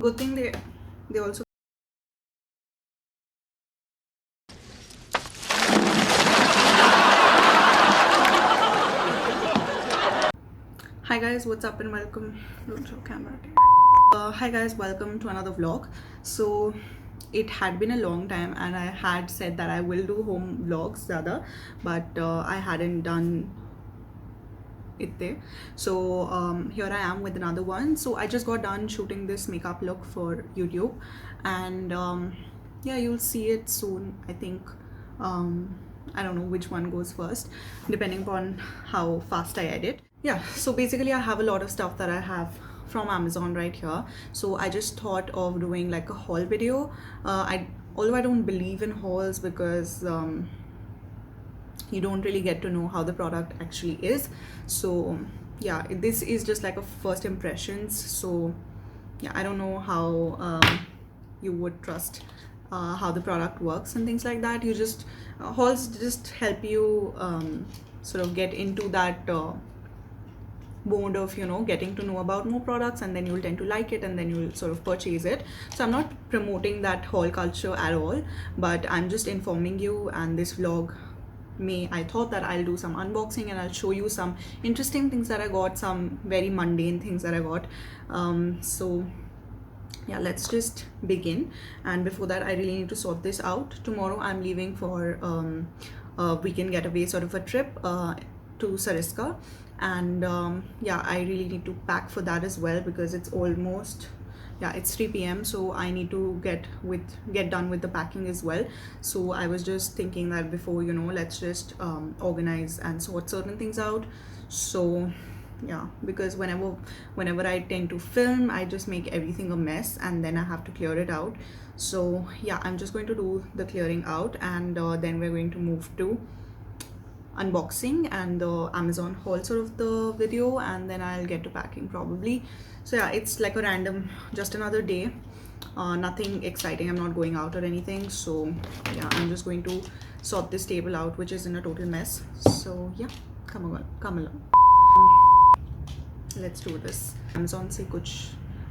Good thing they also. Hi guys, what's up and welcome. Don't show camera. Hi guys, welcome to another vlog. So it had been a long time and I had said that I will do home vlogs zyada, but I hadn't done it there. So here I am with another one. So I just got done shooting this makeup look for YouTube, and yeah, you'll see it soon. I think I don't know which one goes first, depending upon how fast I edit. Yeah, so basically I have a lot of stuff that I have from Amazon right here. So I just thought of doing like a haul video. Although I don't believe in hauls because you don't really get to know how the product actually is. So yeah, this is just like a first impressions. So yeah, I don't know how you would trust how the product works and things like that. You just hauls just help you sort of get into that mode of getting to know about more products, and then you'll tend to like it and then you'll sort of purchase it. So I'm not promoting that haul culture at all, but I'm just informing you. And this vlog, I thought that I'll do some unboxing and I'll show you some interesting things that I got, some very mundane things that I got. So yeah, let's just begin. And before that, I really need to sort this out. Tomorrow I'm leaving for a weekend getaway, sort of a trip to Sariska. And yeah, I really need to pack for that as well because it's almost, yeah, it's 3 p.m. so I need to get done with the packing as well. So I was just thinking that before, let's just organize and sort certain things out. So yeah, because whenever I tend to film, I just make everything a mess and then I have to clear it out. So yeah, I'm just going to do the clearing out, and then we're going to move to unboxing and the Amazon haul sort of the video, and then I'll get to packing probably. So yeah, it's like a random, just another day, nothing exciting. I'm not going out or anything. So yeah, I'm just going to sort this table out, which is in a total mess. So yeah, come along. Let's do this. Amazon से कुछ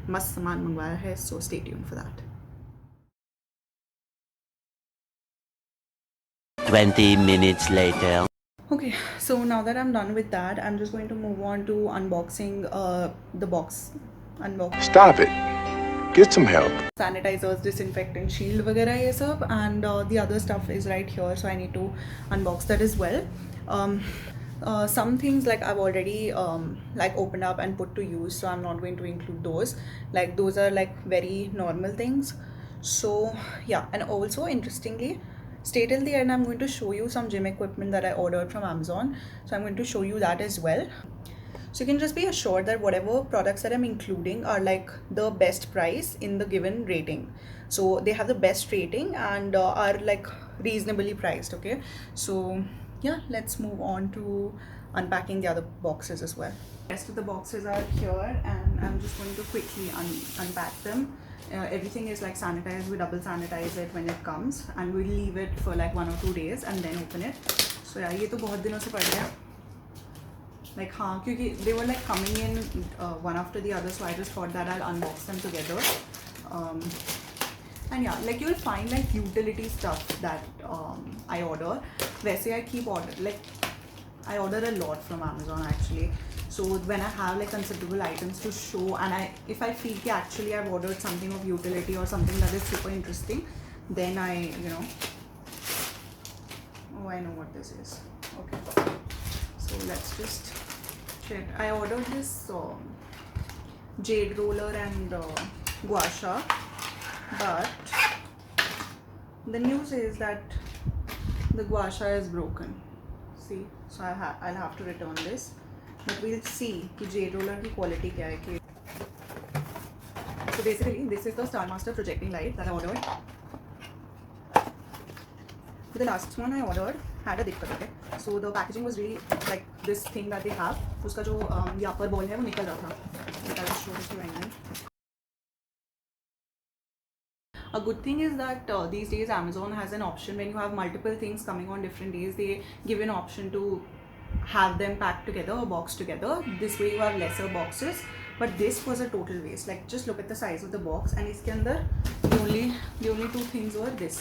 मस्त सामान मंगवाया है, so stay tuned for that. 20 minutes later. Okay, so now that I'm done with that, I'm just going to move on to unboxing the box. Stop it. Get some help. Sanitizers, disinfectant, shield वगैरह ये सब, and the other stuff is right here, so I need to unbox that as well. Some things like I've already like opened up and put to use, so I'm not going to include those. Like those are like very normal things. So yeah, and also interestingly, stay till the end. I'm going to show you some gym equipment that I ordered from Amazon. So I'm going to show you that as well. So you can just be assured that whatever products that I'm including are like the best price in the given rating. So they have the best rating and are like reasonably priced. Okay, so yeah, let's move on to unpacking the other boxes as well. The rest of the boxes are here and I'm just going to quickly unpack them. Everything is like sanitized. We double sanitize it when it comes and we'll leave it for like 1 or 2 days and then open it. So yeah, ये तो बहुत दिनों से पड़ गया. Like हाँ, क्योंकि they were like coming in one after the other, so I just thought that I'll unbox them together. And yeah, like you'll find like utility stuff that I order. वैसे I keep I order a lot from Amazon actually. So when I have like considerable items to show, and if I feel that actually I've ordered something of utility or something that is super interesting, then I oh, I know what this is. Okay, so let's just check. I ordered this jade roller and gua sha, but the news is that the gua sha is broken. See, so I'll have to return this, but we'll see कि jade roller की quality क्या है. So basically this is the Star Master projecting light that I ordered. The last one I ordered had a दिक्कत. Okay, so the packaging was really like this thing that they have. उसका जो ये upper ball है वो निकल रहा था. I'll show this to you anyway. A good thing is that these days Amazon has an option when you have multiple things coming on different days. They give an option to have them packed together or boxed together. This way you have lesser boxes but this was a total waste. Like just look at the size of the box, and इसके अंदर the only two things were this,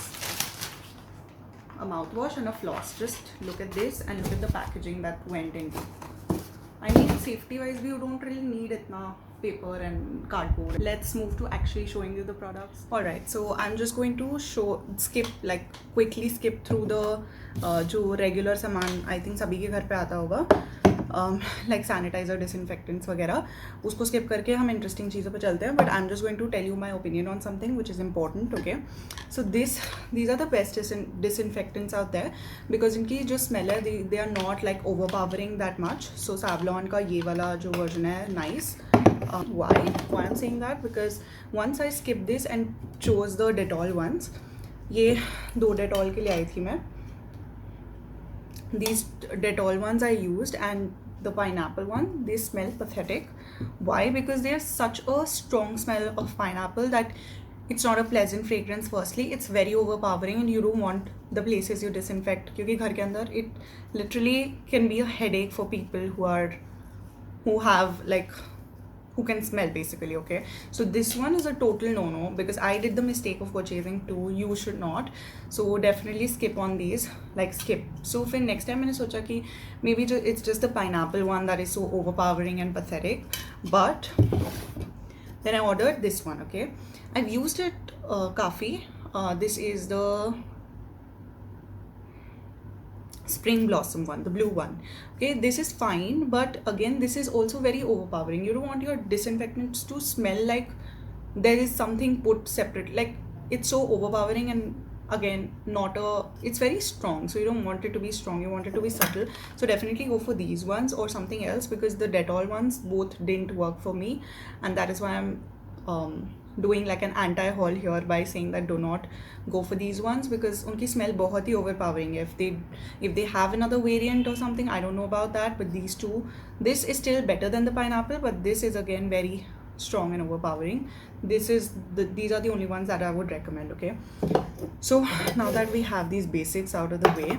a mouthwash and a floss. Just look at this and look at the packaging that went into. I mean, safety wise you don't really need itna paper and cardboard. Let's move to actually showing you the products. Alright, so I'm just going to quickly skip through the जो regular सामान I think सभी के घर पे आता होगा, like sanitizer, disinfectants वगैरह, उसको skip करके हम interesting चीज़ों पे चलते हैं. But I'm just going to tell you my opinion on something which is important. Okay, so these are the best disinfectants out there because इनकी जो smell है they are not like overpowering that much. So Savlon का ये वाला जो version है nice. Why I'm saying that, because once I skipped this and chose the Dettol ones, ये 2 Dettol के लिए आई थी मैं. These Dettol ones I used, and the pineapple one, they smell pathetic. Why? Because they have such a strong smell of pineapple that it's not a pleasant fragrance. Firstly, it's very overpowering and you don't want the places you disinfect, क्योंकि घर के अंदर it literally can be a headache for people who can smell basically. Okay, so this one is a total no-no because I did the mistake of purchasing 2. You should not, so definitely skip on these, like skip. So for next time मैंने सोचा कि maybe it's just the pineapple one that is so overpowering and pathetic, but then I ordered this one. Okay, I've used it काफ़ी. This is the Spring Blossom one, the blue one. Okay, this is fine, but again this is also very overpowering. You don't want your disinfectants to smell like there is something put separate, like it's so overpowering, and again it's very strong, so you don't want it to be strong, you want it to be subtle. So definitely go for these ones or something else, because the Dettol ones both didn't work for me, and that is why I'm doing like an anti-haul here by saying that do not go for these ones, because उनकी smell बहुत ही overpowering है. If they have another variant or something, I don't know about that, but these two, this is still better than the pineapple, but this is again very strong and overpowering. These are the only ones that I would recommend. Okay, so now that we have these basics out of the way,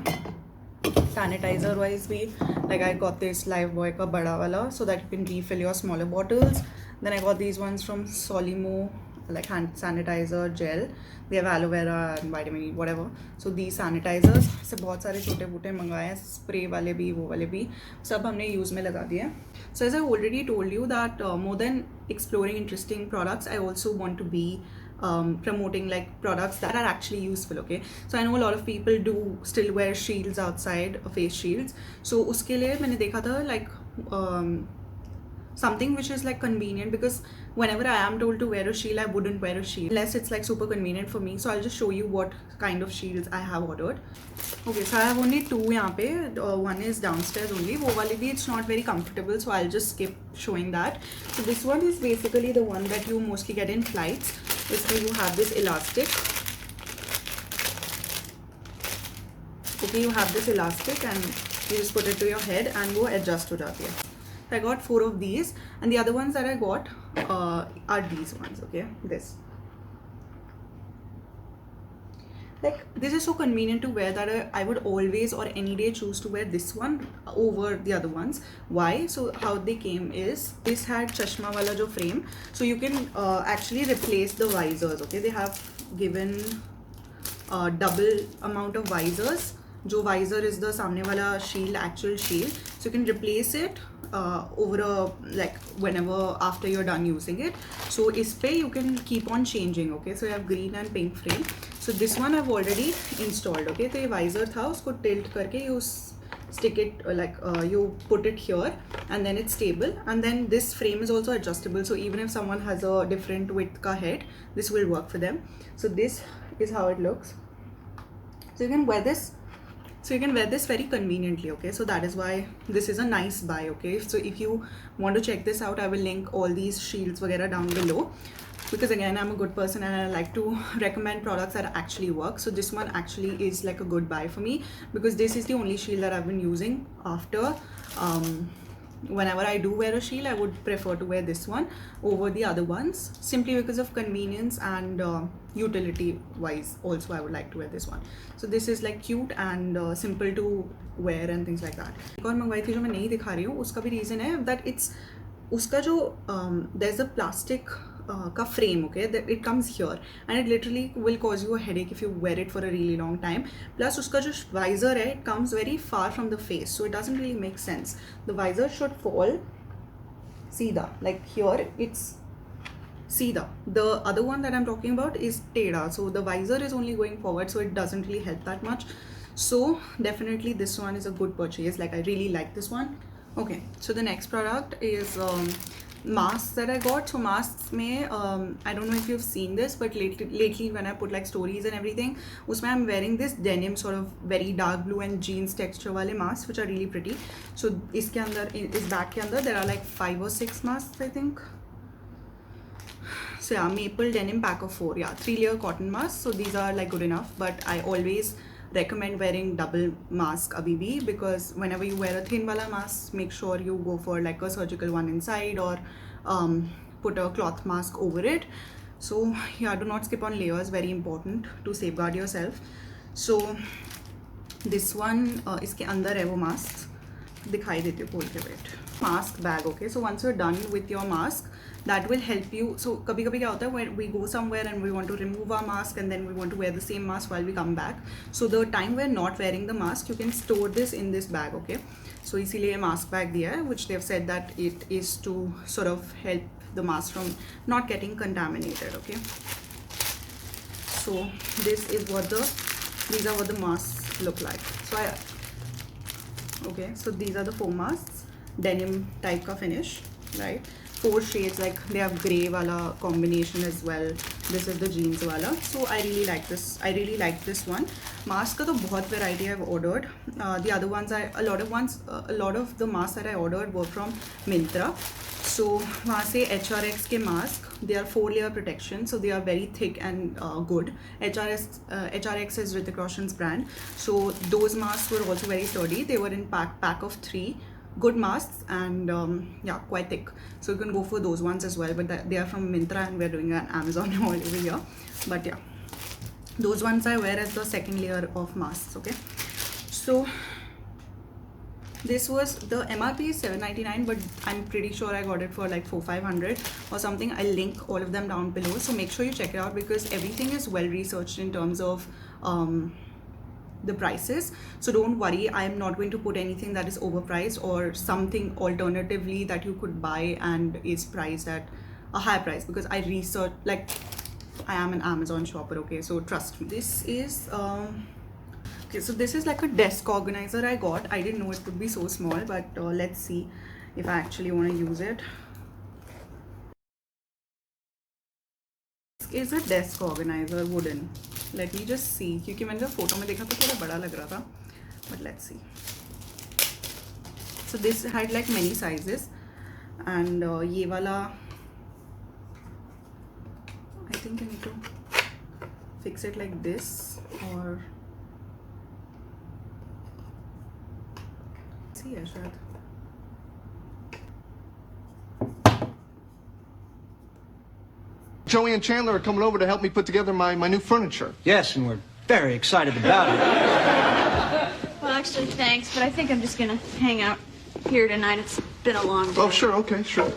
sanitizer wise like I got this Lifebuoy ka bada wala so that you can refill your smaller bottles. Then I got these ones from Solimo, like hand sanitizer gel. They have aloe vera and vitamin E, whatever. So these sanitizers से बहुत सारे छोटे बूटे मंगाए हैं, spray वाले भी वो वाले भी सब हमने यूज़ में लगा दिए. So as I already told you that more than exploring interesting products, I also want to be promoting like products that are actually useful. Okay, so I know a lot of people do still wear shields outside, face shields. So उसके लिए मैंने देखा था like something which is like convenient, because whenever I am told to wear a shield, I wouldn't wear a shield unless it's like super convenient for me. So I'll just show you what kind of shields I have ordered. Okay, so I have only 2 यहाँ पे. One is downstairs only. वो वाली भी it's not very comfortable, so I'll just skip showing that. So this one is basically the one that you mostly get in flights. Basically you have this elastic. Okay, you have this elastic and you just put it to your head and वो adjust हो जाती है. So I got 4 of these, and the other ones that I got are these ones. Okay, this is so convenient to wear that I would always or any day choose to wear this one over the other ones. Why? So how they came is this had chashma wala jo frame, so you can actually replace the visors. Okay, they have given double amount of visors. जो visor is the सामने वाला shield, actual shield, so you can replace it over a like whenever after you're done using it. So इस पे you can keep on changing. Okay, so you have green and pink frame. So this one I've already installed. Okay, तो ये visor था, उसको tilt करके you stick it you put it here and then it's stable, and then this frame is also adjustable, so even if someone has a different width ka head, this will work for them. So this is how it looks. So you can wear this. So you can wear this very conveniently. Okay, so that is why this is a nice buy. Okay, so if you want to check this out, I will link all these shields वगैरह down below, because again I'm a good person and I like to recommend products that actually work. So this one actually is like a good buy for me, because this is the only shield that I've been using after whenever I do wear a shield, I would prefer to wear this one over the other ones, simply because of convenience and utility wise. Also I would like to wear this one. So this is like cute and simple to wear and things like that. एक और मंगवाई थी जो मैं नहीं दिखा रही हूँ, उसका भी reason है that it's उसका जो देयर इज अ प्लास्टिक का frame, okay, it comes here and it literally will cause you a headache if you wear it for a really long time. Plus उसका जो वाइजर है, it comes very far from the face, so it doesn't really make sense. The visor should fall सीधा, like here it's सीधा. The other one that I'm talking about is teda, so the visor is only going forward, so it doesn't really help that much. So definitely this one is a good purchase, like I really like this one. Okay, so the next product is masks that I got. So masks mein I don't know if you've seen this, but lately when I put like stories and everything, usme I'm wearing this denim sort of very dark blue and jeans texture wale masks which are really pretty. So iske andar, is bag ke andar there are like 5 or 6 masks I think. So yeah, maple denim pack of 4, yeah, 3-layer cotton masks. So these are like good enough, but I always recommend wearing double mask abhi bhi, because whenever you wear a thin wala mask, make sure you go for like a surgical one inside, or put a cloth mask over it. So yeah, do not skip on layers, very important to safeguard yourself. So this one iske andar hai wo masks, दिखाई देती हूँ खोल के. Wait, mask bag. Okay, so once you are done with your mask, that will help you. So कभी कभी क्या होता है, when we go somewhere and we want to remove our mask and then we want to wear the same mask while we come back. So the time we are not wearing the mask, you can store this in this bag. Okay, so इसीलिए mask bag दिया है, which they have said that it is to sort of help the mask from not getting contaminated. Okay, so this is what these are what the masks look like. So okay, so these are the 4 masks, denim type ka finish, right? 4 shades, like they have grey wala combination as well. This is the jeans wala. So I really like this. I really like this one. Mask ka to bahut variety I've ordered. The other ones, a lot of the masks that I ordered were from Myntra. So वहाँ से HRX के mask, they are 4-layer protection, so they are very thick and good. HRX is Hrithik Roshan's brand, so those masks were also very sturdy. They were in pack of 3 good masks, and yeah, quite thick. So you can go for those ones as well. But they are from Myntra, and we're doing an Amazon haul over here. But yeah, those ones I wear as the second layer of masks. Okay, so this was, the MRP is $7.99, but I'm pretty sure I got it for like $400-500 or something. I'll link all of them down below, so make sure you check it out, because everything is well researched in terms of the prices. So don't worry, I am not going to put anything that is overpriced or something alternatively that you could buy and is priced at a high price, because I researched, like I am an Amazon shopper. Okay, so trust me. This is okay, so this is like a desk organizer I got. I didn't know it would be so small, but let's see if I actually want to use it. This is a desk organizer, wooden. Let me just see, क्योंकि मैंने जब photo में देखा तो थोड़ा बड़ा लग रहा था, but let's see. So this had like many sizes, and ये वाला I think I need to fix it like this, or see, I should. Joey and Chandler are coming over to help me put together my new furniture. Yes, and we're very excited about it. Well, actually, thanks, but I think I'm just gonna hang out here tonight. It's been a long day. Oh, sure, okay, sure.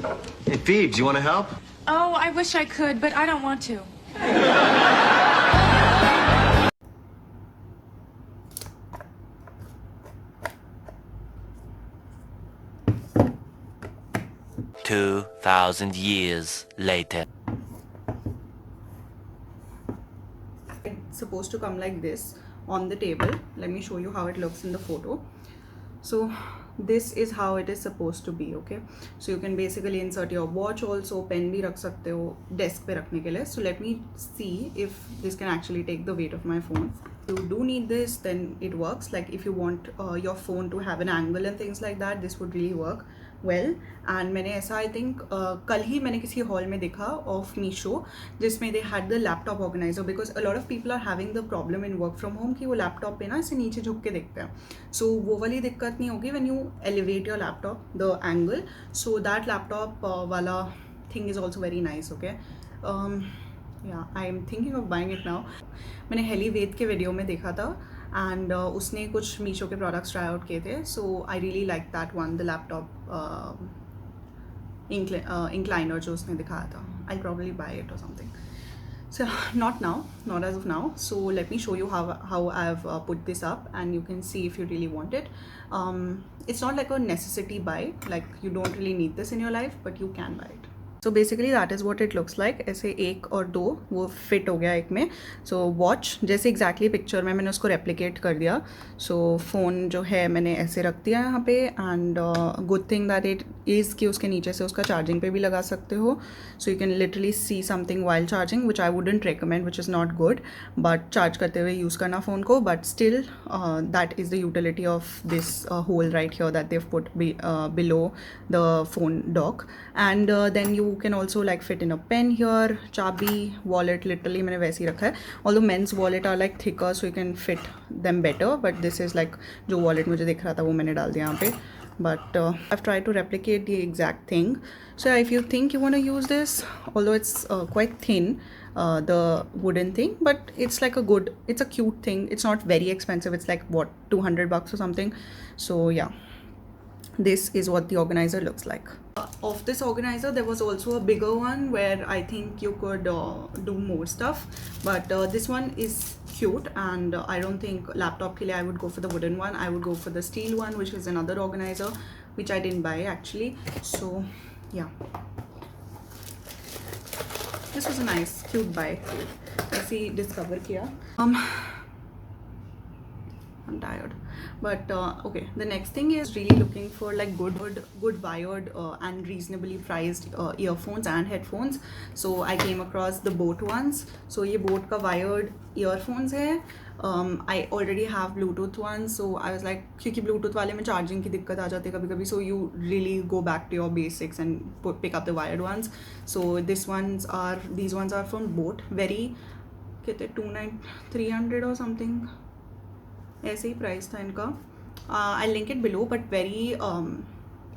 Hey, Phoebes, you want to help? Oh, I wish I could, but I don't want to. 2,000 years later. It's supposed to come like this on the table. Let me show you how it looks in the photo. So this is how it is supposed to be. Okay, so you can basically insert your watch also, pen bhi rakh sakte ho desk pe rakhne ke liye. So let me see if this can actually take the weight of my phone. If you do need this, then it works. Like if you want your phone to have an angle and things like that, this would really work well. And मैंने ऐसा I think कल ही मैंने किसी hall में देखा of Meesho, जिसमें they had the laptop organizer, because a lot of people are having the problem in work from home कि वो लैपटॉप पे ना इसे नीचे झुक के देखते हैं. So वो वाली दिक्कत नहीं होगी when you elevate your laptop, the angle. So that laptop वाला thing is also very nice. Okay, yeah, I am thinking of buying it now. मैंने हेली वेद के वीडियो में देखा था, and उसने कुछ मीशो के प्रोडक्ट्स ट्राई आउट किए थे. So I really like that one, the laptop. incliner जो उसने दिखाया था. I'll probably buy it or something. So not now, not as of now. So let me show you how I've put this up, and you can see if you really want it. It's not like a necessity buy, like you don't really need this in your life, but you can buy it. So basically that is what it looks like. ऐसे एक और दो वो fit हो गया एक में. So watch जैसे exactly picture में मैंने उसको replicate कर दिया. So फ़ोन जो है मैंने ऐसे रख दिया यहाँ पे, and good thing that it is कि उसके नीचे से उसका charging पे भी लगा सकते हो. So you can literally see something while charging, which I wouldn't recommend, which is not good. But charge करते हुए use करना फ़ोन को. But still that is the utility of this hole right here that they've put below the phone dock. And then you can also like fit in a pen here, चाबी, wallet, literally मैंने वैसे ही रखा है. Although men's wallet are like thicker, so you can fit them better, but this is like जो wallet मुझे दिख रहा था वो मैंने डाल दिया यहाँ पे. But I've tried to replicate the exact thing. So if you think you want to use this, although it's quite thin, the wooden thing, but it's like it's a cute thing. It's not very expensive. It's like what, $200 or something. So yeah, this is what the organizer looks like. Of this organizer there was also a bigger one where I think you could do more stuff, but this one is cute, and I don't think laptop ke liye I would go for the wooden one. I would go for the steel one, which is another organizer which I didn't buy actually. So yeah, this was a nice cute buy. ऐसे discover किया. I'm tired, but okay, the next thing is really looking for like good wired and reasonably priced earphones and headphones. So I came across the Boat ones. So ये Boat का wired earphones है. I already have Bluetooth ones, so I was like, क्योंकि Bluetooth वाले में charging की दिक्कत आ जाती है कभी-कभी, so you really go back to your basics and pick up the wired ones. So these ones are from Boat. Very कितने 300 or something ऐसे ही प्राइस था इनका. I link it below, but very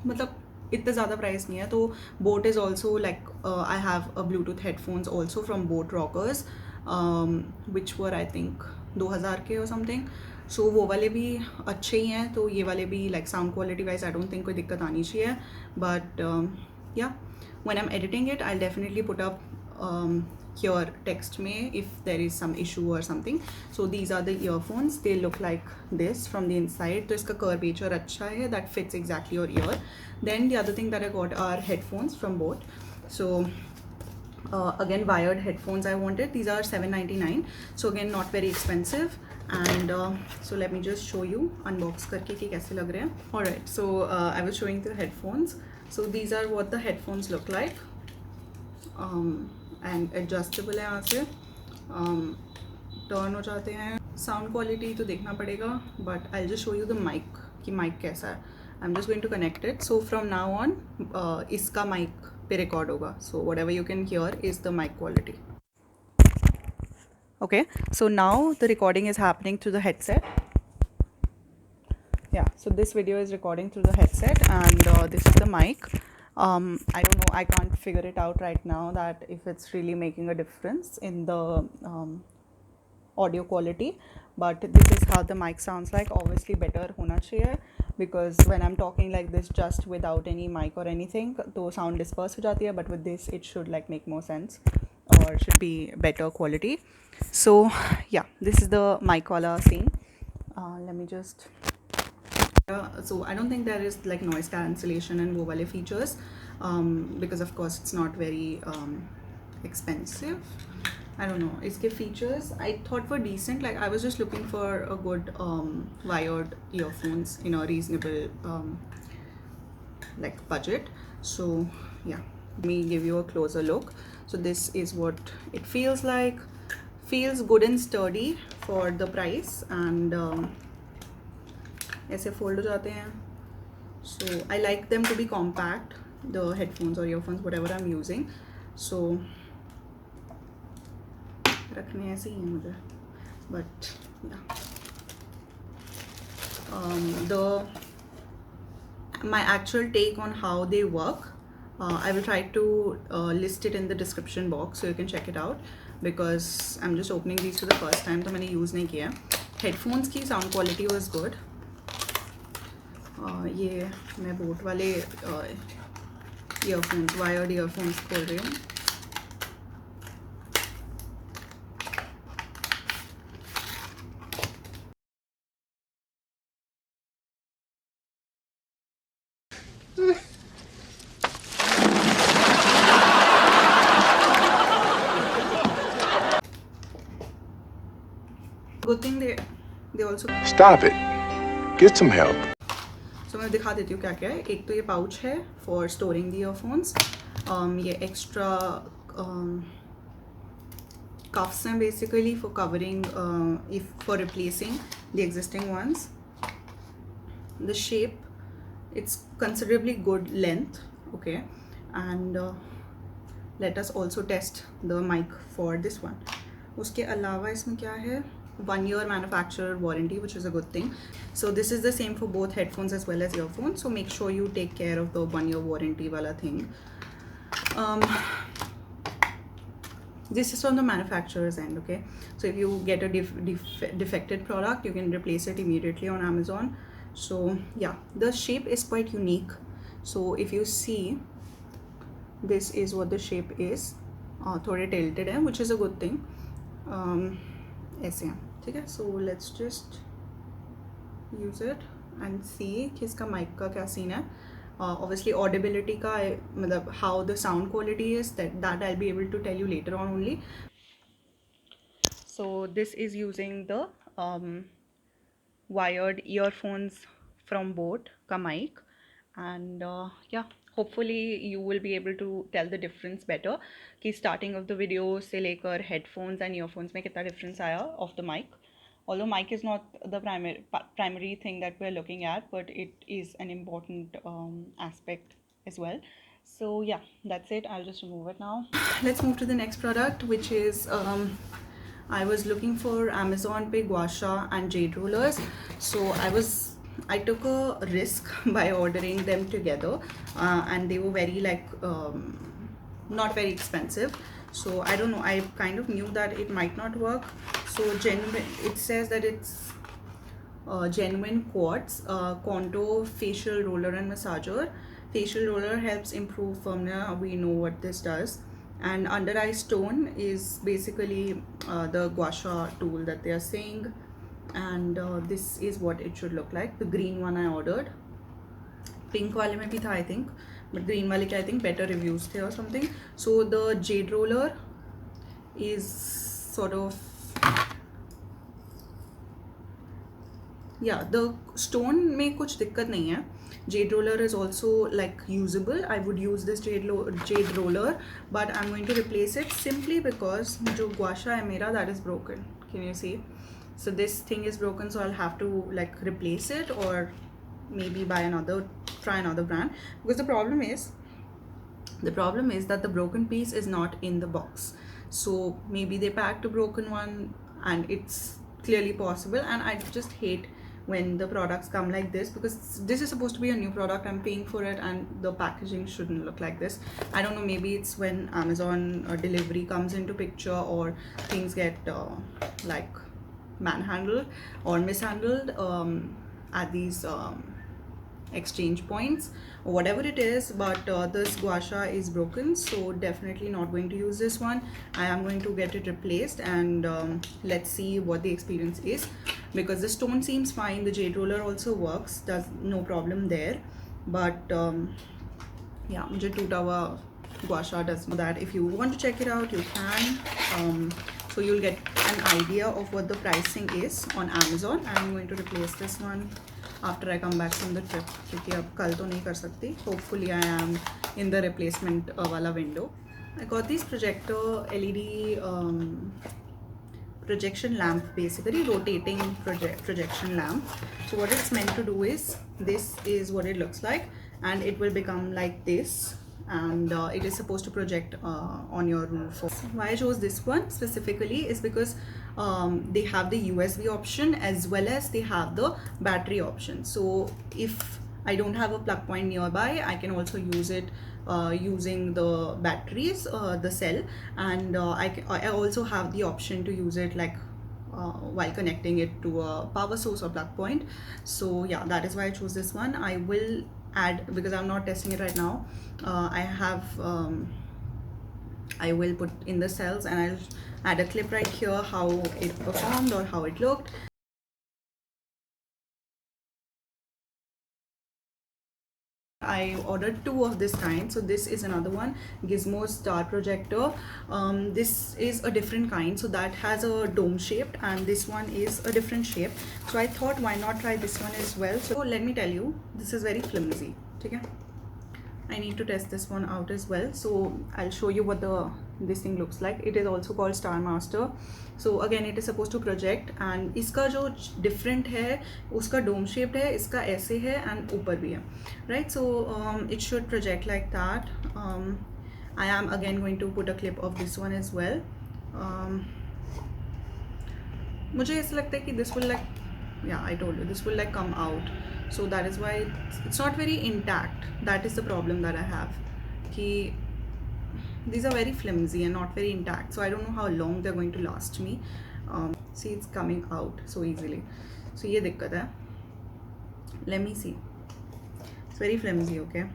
मतलब इतना ज़्यादा प्राइस नहीं है. तो boAt is also like I have a Bluetooth headphones also from boAt Rockers which were I think 2000 के और समथिंग. सो वो वाले भी अच्छे ही हैं. तो ये वाले भी like sound quality wise I don't think कोई दिक्कत आनी चाहिए. बट या when I am editing it I definitely put up here text me if there is some issue or something. So these are the earphones. They look like this from the inside. तो इसका curvature अच्छा है, that fits exactly your ear. Then the other thing that I got are headphones from Boat. So again wired headphones I wanted. These are $7.99. So again not very expensive. And so let me just show you unbox करके कि कैसे लग रहे हैं. Alright, so I was showing the headphones. So these are what the headphones look like. And adjustable है. यहाँ से turn हो जाते हैं. साउंड क्वालिटी तो देखना पड़ेगा, but I just show you the mic कि माइक कैसा है. I am just going to connect it. So from now on इसका माइक पे रिकॉर्ड होगा. So whatever you can hear is the mic quality. Okay, so now the recording is happening through the headset. Yeah, so this video is recording through the headset, and this is the mic. I don't know, I can't figure it out right now that if it's really making a difference in the audio quality, but this is how the mic sounds like. Obviously better hona chahiye, because when I'm talking like this just without any mic or anything, तो sound disperse हो जाती है, but with this it should like make more sense or should be better quality. So yeah, this is the mic wala scene. Let me just so I don't think there is like noise cancellation and wo wale features, because of course it's not very expensive. I don't know, iske features I thought were decent. Like I was just looking for a good wired earphones in a reasonable like budget. So yeah, let me give you a closer look. So this is what it feels like. Feels good and sturdy for the price, and ऐसे fold हो जाते हैं. So I like them to be compact, the headphones और earphones whatever I am using. So रखने ऐसे ही हैं मुझे, but the my actual take on how they work, I will try to list it in the description box so you can check it out, because I'm just opening these for the first time, तो मैंने use नहीं किया. Headphones की sound quality was good. ये मैं boat वाले earphones, wired earphones खोल रही हूँ. Good thing they also. Stop it. Get some help. So मैं दिखा देती हूँ क्या क्या है. एक तो ये पाउच है for storing the earphones. ये extra cuffs हैं basically for covering for replacing the existing ones. The shape, it's considerably good length, okay, and let us also test the mic for this one. उसके अलावा इसमें क्या है, 1 year manufacturer warranty, which is a good thing. So this is the same for both headphones as well as earphones, so make sure you take care of the 1 year warranty wala thing. This is from the manufacturer's end, okay, so if you get a defected product, you can replace it immediately on Amazon. So yeah, the shape is quite unique. So if you see, this is what the shape is. थोड़े tilted है, which is a good thing. ऐसे हैं, ठीक है. So let's just use it and see कि इसका mic का क्या scene है. Obviously audibility का मतलब how the sound quality is, that I'll be able to tell you later on only. So this is using the wired earphones from Boat का mic, and yeah, hopefully you will be able to tell the difference better कि starting of the video से लेकर headphones and earphones में कितना difference आया of the mic. Although mic is not the primary thing that we're looking at, but it is an important aspect as well. So yeah, that's it. I'll just remove it now. Let's move to the next product, which is I was looking for Amazon पे gua sha and jade rollers. So I took a risk by ordering them together, and they were very like not very expensive. So I don't know, I kind of knew that it might not work. So genuine, it says that it's genuine quartz Contour facial roller and massager. Facial roller helps improve firmness, we know what this does. And under eye stone is basically the gua sha tool that they are saying, and this is what it should look like. The green one I ordered, pink वाले में भी था I think, but green वाले के I think better reviews थे or something. So the jade roller is sort of, yeah, the stone में कुछ दिक्कत नहीं है. Jade roller is also like usable. I would use this jade roller, but I'm going to replace it simply because जो gua sha है मेरा, that is broken. Can you see? So this thing is broken, so I'll have to like replace it or maybe try another brand, because the problem is that the broken piece is not in the box. So maybe they packed a broken one, and it's clearly possible, and I just hate when the products come like this, because this is supposed to be a new product, I'm paying for it, and the packaging shouldn't look like this. I don't know, maybe it's when Amazon delivery comes into picture, or things get like manhandled or mishandled at these exchange points or whatever it is, but this gua sha is broken, so definitely not going to use this one. I am going to get it replaced, and let's see what the experience is, because the stone seems fine, the jade roller also works, does no problem there, but yeah, मुझे टूटा हुआ gua sha does that. If you want to check it out, you can. So you'll get an idea of what the pricing is on Amazon. I'm going to replace this one after I come back from the trip, क्योंकि अब कल तो नहीं कर सकती. Hopefully I am in the replacement वाला window. I got this projector LED projection lamp, basically rotating projection lamp. So what it's meant to do is, this is what it looks like, and it will become like this, and it is supposed to project on your roof. Why I chose this one specifically is because they have the USB option as well as they have the battery option. So if I don't have a plug point nearby, I can also use it using the batteries, the cell, and I also have the option to use it like while connecting it to a power source or plug point. So yeah, that is why I chose this one. I will add, because I'm not testing it right now, I will put in the cells and I'll add a clip right here how it performed or how it looked. I ordered 2 of this kind. So this is another one, Gizmo Star Projector. This is a different kind, so that has a dome shaped, and this one is a different shape. So I thought, why not try this one as well. So let me tell you, this is very flimsy. Okay, I need to test this one out as well. So I'll show you what this thing looks like. It is also called Star Master. So again, it is supposed to project, and इसका जो different है उसका dome shaped है, इसका ऐसे है and ऊपर भी है, right? So it should project like that. I am again going to put a clip of this one as well. मुझे ऐसा लगता है कि this will like, yeah, I told you, this will like come out. So that is why it's not very intact. That is the problem that I have. Ki these are very flimsy and not very intact. So I don't know how long they're going to last me. See, it's coming out so easily. So ye dikkat hai. Let me see. It's very flimsy, okay?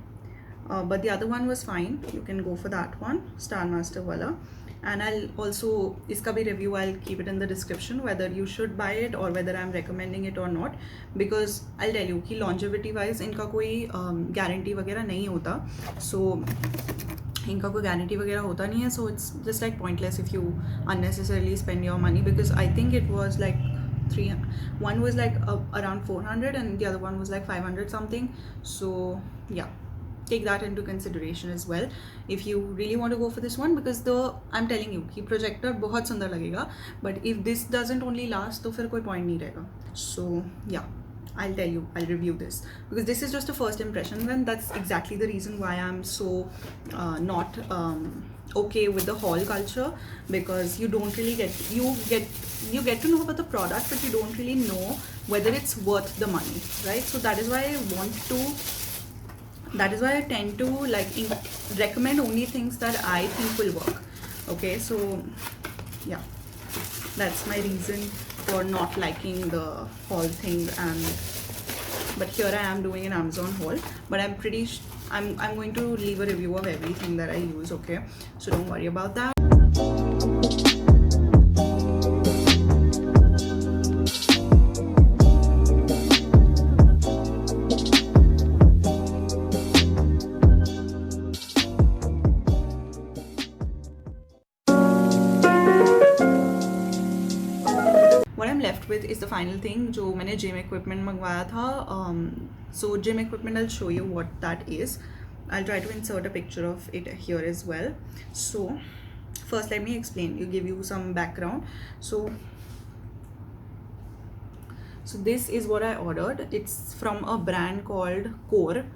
But the other one was fine. You can go for that one, Star Master wala. And I'll also, iska bhi review, I'll keep it in the description, whether you should buy it or whether I'm recommending it or not, because I'll tell you कि longevity wise इनका कोई guarantee वगैरह नहीं होता. So इनका कोई guarantee वगैरह होता नहीं है. So it's just like pointless if you unnecessarily spend your money, because I think it was like one was like around 400 and the other one was like 500 something. So yeah, take that into consideration as well if you really want to go for this one, because I'm telling you कि projector बहुत सुंदर लगेगा, but if this doesn't only last तो फिर कोई point नहीं रहेगा. So yeah, I'll tell you, I'll review this, because this is just a first impression, and that's exactly the reason why I'm so not okay with the haul culture, because you don't really you get to know about the product, but you don't really know whether it's worth the money, right? So that is why I tend to like recommend only things that I think will work. Okay, so yeah, that's my reason for not liking the haul thing. But here I am doing an Amazon haul, but I'm going to leave a review of everything that I use, okay? So don't worry about that. With is the final thing जो मैंने gym equipment मंगवाया था. So gym equipment, I'll show you what that is. I'll try to insert a picture of it here as well. So first let me explain, give you some background. So this is what I ordered. It's from a brand called Core,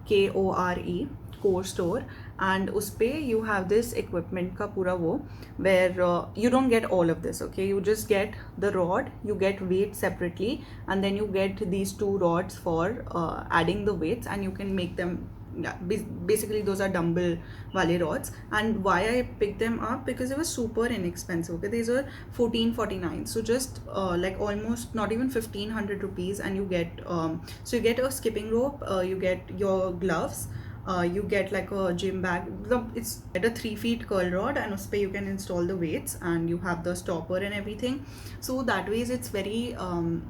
Kore, Core store, and uspe you have this equipment ka pura wo, where you don't get all of this, okay? You just get the rod, you get weight separately, and then you get these 2 rods for adding the weights, and you can make them, yeah, basically those are dumbbell wale rods. And why I picked them up, because it was super inexpensive, okay? These were $14.49, so just like almost not even 1,500 rupees, and you get so you get a skipping rope, you get your gloves, you get like a gym bag. It's at a 3 feet curl rod, and uspe you can install the weights, and you have the stopper and everything. So that ways it's very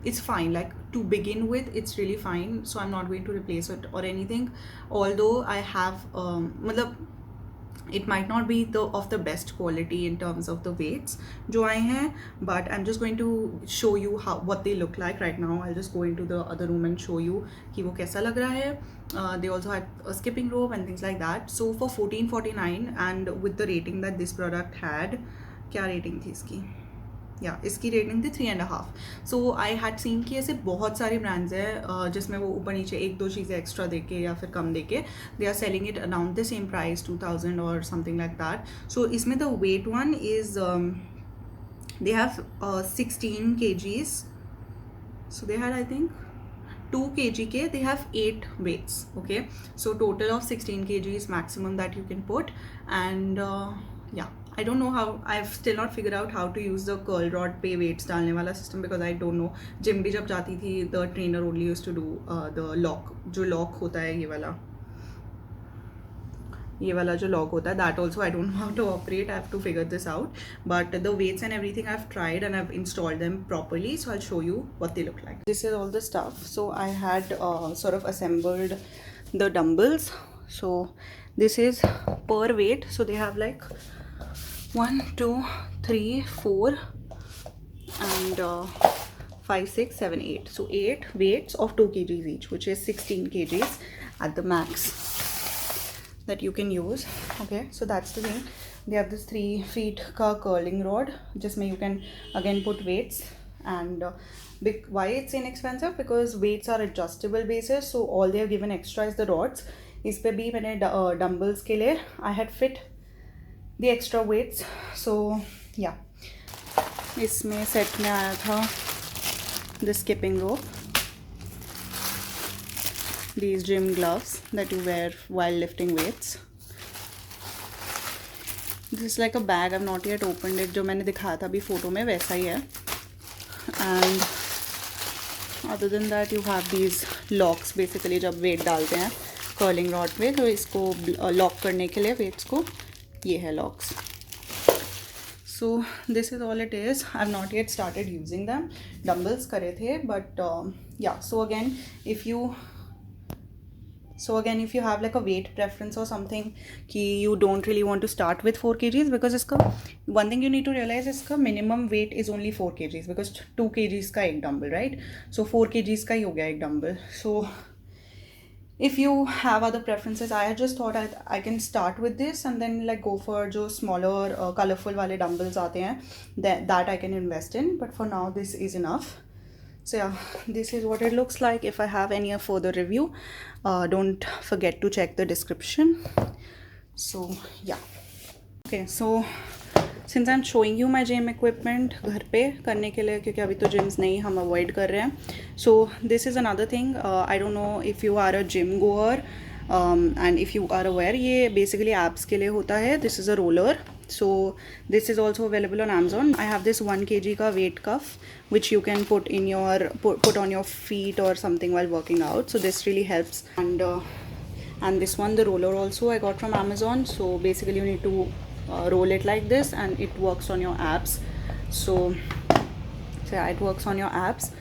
it's fine, like to begin with it's really fine. So I'm not going to replace it or anything, although I have it might not be of the best quality in terms of the weights jo aaye hain, but I'm just going to show you what they look like right now. I'll just go into the other room and show you ki wo kaisa lag raha hai. They also had a skipping rope and things like that. So for $14.49, and with the rating that this product had, kya rating thi iski? या इसकी rating थी 3.5. सो I had seen कि ऐसे बहुत सारे brands हैं जिसमें वो ऊपर नीचे 1-2 चीज़ें एक्स्ट्रा देके या फिर कम देके they are selling it around the same price, 2000 और समथिंग लाइक दैट. सो इसमें the weight one is they have 16 kgs. So they had I think 2 kg ke, they have 8 weights, okay? So total of 16 kg is maximum that you can put, and yeah, I don't know how, I've still not figured out how to use the curl rod पे weights डालने वाला system because I don't know. Gym भी जब जाती थी the trainer only used to do the lock, जो lock होता है ये वाला जो lock होता है, that also I don't know how to operate. I have to figure this out. But the weights and everything I've tried and I've installed them properly, so I'll show you what they look like. This is all the stuff. So I had sort of assembled the dumbbells. So this is per weight. So they have like 1, 2, 3, 4 and 5, 6, 7, 8. So 8 weights of 2 kgs each, which is 16 kgs at the max that you can use. Okay, so that's the thing. They have this 3 feet ka curling rod, जिसमें you can again put weights. And why it's inexpensive? Because weights are adjustable basis, so all they have given extra is the rods. इस पे भी मैंने dumbbells के लिए I had fit the extra weights. So yeah, इसमें set में आया था the skipping rope, these gym gloves that you wear while lifting weights. This is like a bag. I've not yet opened it. जो मैंने दिखाया था अभी photo में वैसा ही है. And other than that you have these locks. Basically जब weight डालते हैं curling rod पे तो इसको lock करने के लिए weights को ये है locks. So this is all it is. I've not yet started using them. Dumbbells करे थे, but yeah. So again if you have like a weight preference or something कि you don't really want to start with 4 kgs, because इसका one thing you need to realize, इसका minimum weight is only 4 kgs because 2 kgs का एक dumbbell, right? So 4 kgs का ही हो गया एक dumbbell. So if you have other preferences, I just thought I can start with this and then like go for जो smaller colorful वाले dumbbells आते हैं, that I can invest in. But for now this is enough. So yeah, this is what it looks like. If I have any further review, don't forget to check the description. So yeah, okay, so since I'm showing you my gym equipment घर पे करने के लिए, क्योंकि अभी तो gyms नहीं हम avoid कर रहे हैं. So this is another thing. I don't know if you are a gym goer and if you are aware, ये basically abs के लिए होता है. This is a roller. So this is also available on Amazon. I have this 1 kg ka weight cuff which you can put in your put on your feet or something while working out. So this really helps. And this one, the roller, also I got from Amazon. So basically you need to roll it like this and it works on your abs. So yeah, it works on your abs.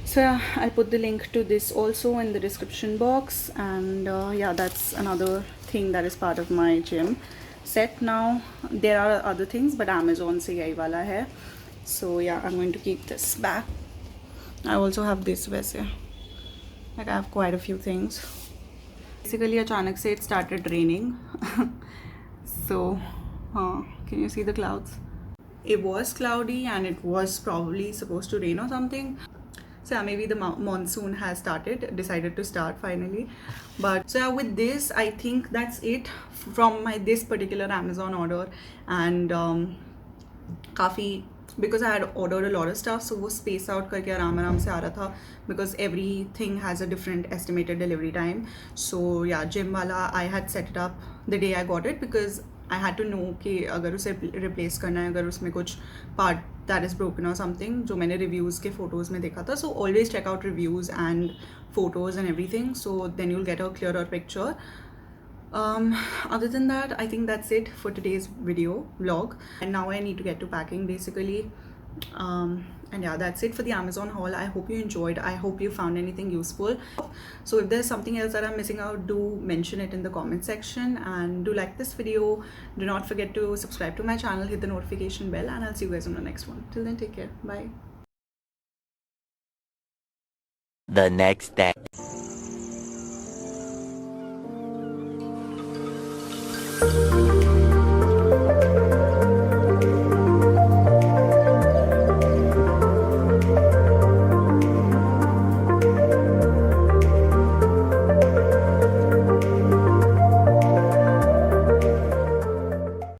So yeah, I'll put the link to this also in the description box. And yeah, that's another thing that is part of my gym set. Now there are other things, but Amazon से यही वाला है. So yeah, I'm going to keep this back. I also have this वैसे, like I have quite a few things. Basically अचानक से it started raining. So can you see the clouds? It was cloudy and it was probably supposed to rain or something. So yeah, maybe the monsoon has decided to start finally. But so yeah, with this I think that's it from this particular Amazon order. And काफ़ी, because I had ordered a lot of stuff, so वो space out करके आराम से आ रहा था, because everything has a different estimated delivery time. So yeah, gym वाला I had set it up the day I got it, because I had to know कि अगर उसे replace करना है, अगर उसमें कुछ part that is broken or something, जो मैंने reviews के photos में देखा था. So always check out reviews and photos and everything, so then you'll get a clearer picture. Other than that, I think that's it for today's vlog. And now I need to get to packing basically. And yeah, that's it for the Amazon haul. I hope you enjoyed. I hope you found anything useful. So if there's something else that I'm missing out, do mention it in the comment section. And do like this video. Do not forget to subscribe to my channel, hit the notification bell, and I'll see you guys on the next one. Till then, take care. Bye. The next day.